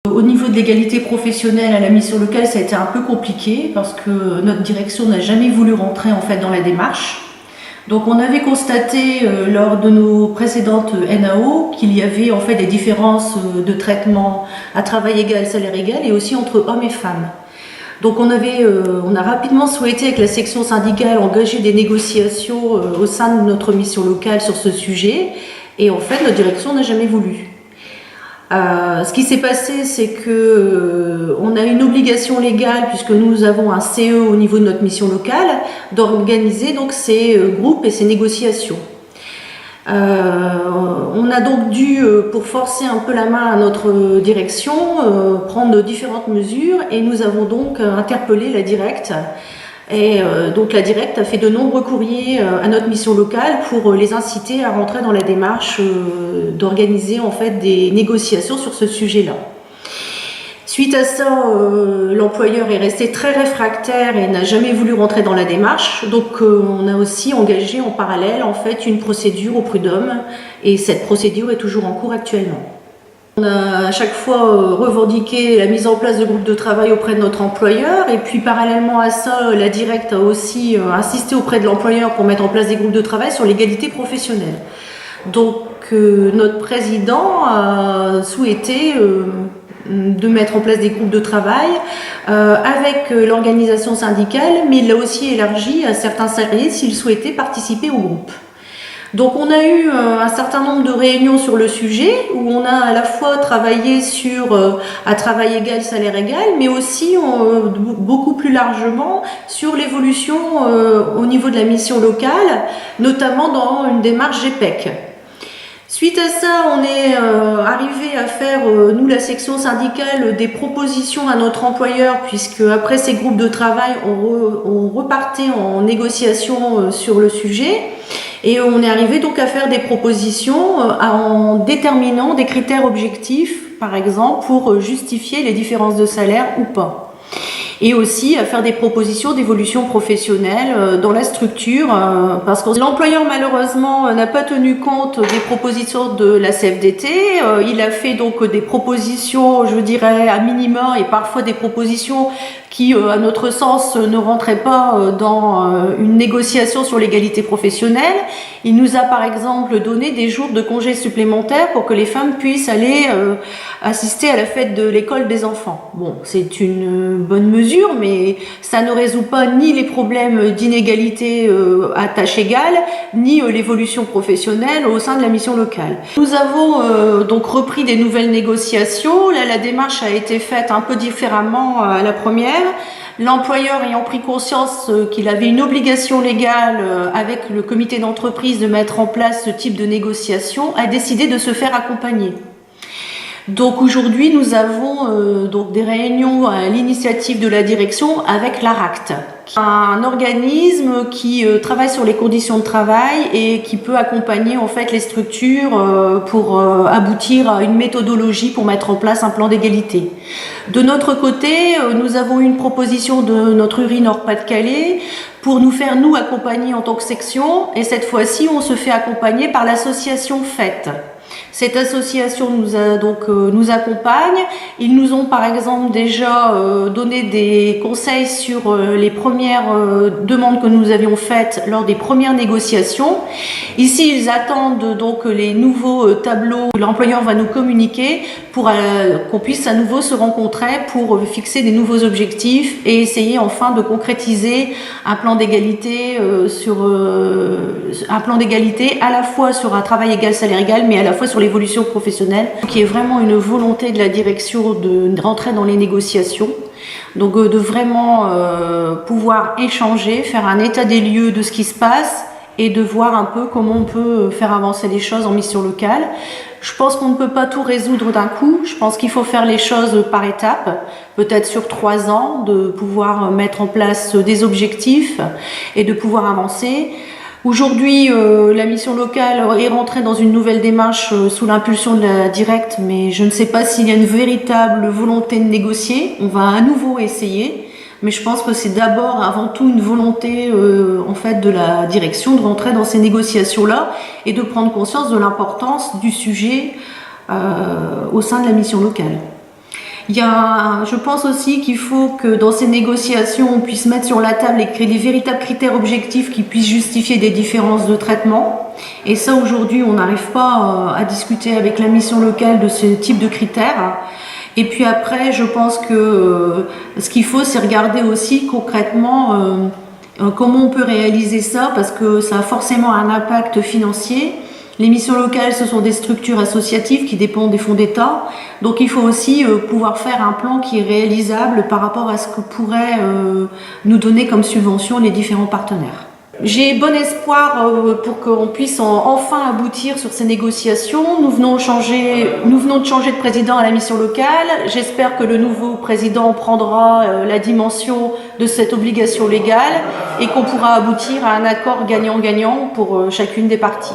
Au niveau de l'égalité professionnelle à la mission locale, ça a été un peu compliqué parce que notre direction n'a jamais voulu rentrer en fait dans la démarche. Donc on avait constaté lors de nos précédentes NAO qu'il y avait en fait des différences de traitement à travail égal, salaire égal et aussi entre hommes et femmes. Donc on a rapidement souhaité avec la section syndicale engager des négociations au sein de notre mission locale sur ce sujet et en fait notre direction n'a jamais voulu. Ce qui s'est passé, c'est que on a une obligation légale, puisque nous avons un CE au niveau de notre mission locale, d'organiser donc ces groupes et ces négociations. On a donc dû, pour forcer un peu la main à notre direction, prendre différentes mesures et nous avons donc interpellé la directe. Et donc la directe a fait de nombreux courriers à notre mission locale pour les inciter à rentrer dans la démarche d'organiser en fait des négociations sur ce sujet-là. Suite à ça, l'employeur est resté très réfractaire et n'a jamais voulu rentrer dans la démarche. Donc on a aussi engagé en parallèle en fait une procédure au prud'homme et cette procédure est toujours en cours actuellement. On a à chaque fois revendiqué la mise en place de groupes de travail auprès de notre employeur et puis parallèlement à ça, la directe a aussi insisté auprès de l'employeur pour mettre en place des groupes de travail sur l'égalité professionnelle. Donc notre président a souhaité de mettre en place des groupes de travail avec l'organisation syndicale, mais il l'a aussi élargi à certains salariés s'ils souhaitaient participer au groupe. Donc on a eu un certain nombre de réunions sur le sujet où on a à la fois travaillé sur à travail égal, salaire égal, mais aussi beaucoup plus largement sur l'évolution au niveau de la mission locale, notamment dans une démarche GPEC. Suite à ça, on est arrivé à faire, nous la section syndicale, des propositions à notre employeur, puisque après ces groupes de travail, on repartait en négociation sur le sujet. Et on est arrivé donc à faire des propositions en déterminant des critères objectifs, par exemple, pour justifier les différences de salaire ou pas. Et aussi à faire des propositions d'évolution professionnelle dans la structure, parce que l'employeur malheureusement n'a pas tenu compte des propositions de la CFDT. Il a fait donc des propositions, je dirais, à minima et parfois des propositions qui, à notre sens, ne rentraient pas dans une négociation sur l'égalité professionnelle. Il nous a par exemple donné des jours de congés supplémentaires pour que les femmes puissent aller assister à la fête de l'école des enfants. Bon, c'est une bonne mesure, mais ça ne résout pas ni les problèmes d'inégalité à tâche égale, ni l'évolution professionnelle au sein de la mission locale. Nous avons donc repris des nouvelles négociations. Là, la démarche a été faite un peu différemment à la première. L'employeur ayant pris conscience qu'il avait une obligation légale avec le comité d'entreprise de mettre en place ce type de négociation, a décidé de se faire accompagner. Donc aujourd'hui, nous avons donc des réunions à l'initiative de la direction avec l'ARACT, un organisme qui travaille sur les conditions de travail et qui peut accompagner en fait les structures pour aboutir à une méthodologie pour mettre en place un plan d'égalité. De notre côté, nous avons eu une proposition de notre URI Nord-Pas-de-Calais pour nous faire nous accompagner en tant que section, et cette fois-ci, on se fait accompagner par l'association FAIT. Cette association nous accompagne. Ils nous ont par exemple déjà donné des conseils sur les premières demandes que nous avions faites lors des premières négociations. Ici, ils attendent donc les nouveaux tableaux que l'employeur va nous communiquer pour qu'on puisse à nouveau se rencontrer pour fixer des nouveaux objectifs et essayer enfin de concrétiser un plan d'égalité à la fois sur un travail égal, salaire égal, mais à la fois sur l'évolution professionnelle, qui est vraiment une volonté de la direction de rentrer dans les négociations, donc de vraiment pouvoir échanger, faire un état des lieux de ce qui se passe et de voir un peu comment on peut faire avancer les choses en mission locale. Je pense qu'on ne peut pas tout résoudre d'un coup, je pense qu'il faut faire les choses par étapes, peut-être sur 3 ans, de pouvoir mettre en place des objectifs et de pouvoir avancer. Aujourd'hui, la mission locale est rentrée dans une nouvelle démarche sous l'impulsion de la directe, mais je ne sais pas s'il y a une véritable volonté de négocier. On va à nouveau essayer, mais je pense que c'est d'abord, avant tout, une volonté en fait de la direction de rentrer dans ces négociations-là et de prendre conscience de l'importance du sujet au sein de la mission locale. Je pense aussi qu'il faut que dans ces négociations, on puisse mettre sur la table les véritables critères objectifs qui puissent justifier des différences de traitement. Et ça, aujourd'hui, on n'arrive pas à discuter avec la mission locale de ce type de critères. Et puis après, je pense que ce qu'il faut, c'est regarder aussi concrètement comment on peut réaliser ça, parce que ça a forcément un impact financier. Les missions locales, ce sont des structures associatives qui dépendent des fonds d'État. Donc il faut aussi pouvoir faire un plan qui est réalisable par rapport à ce que pourraient nous donner comme subvention les différents partenaires. J'ai bon espoir pour qu'on puisse enfin aboutir sur ces négociations. Nous venons de changer de président à la mission locale. J'espère que le nouveau président prendra la dimension de cette obligation légale et qu'on pourra aboutir à un accord gagnant-gagnant pour chacune des parties.